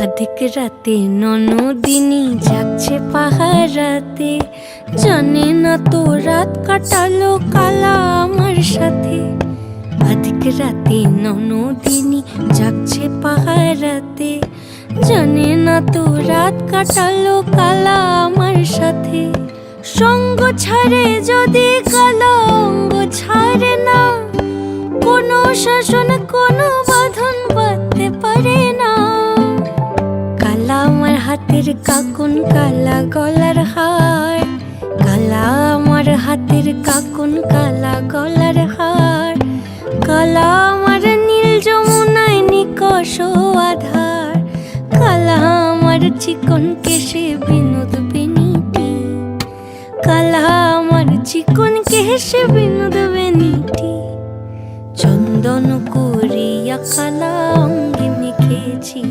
আধিক রাতে ননদিনী যাচ্ছে পাহারাতে, জানে না তো রাত কাটালো কালা আমার সাথে। আধিক রাতে ননদিনী যাচ্ছে পাহারাতে, জানে না তো রাত কাটালো কালা আমার সাথে। সঙ্গ ছাড়ে যদি কালা অঙ্গ ছাড়ে না, কোনো শাসন কোনো বাঁধন বাঁধতে পারে না। কালা আমার হাতের কাকুন কালা গলার হার, কালা আমার হাতের কাকুন কালা গলার হার। কালা আমার নীল যমুনায় নিকষ আধার, কালা আমার চিকন কেশে বিনোদ বেনিটি। কালা আমার চিকন কেশে বিনোদ বেনিটি। চন্দন করিয়া কালা অঙ্গে মেখেছি।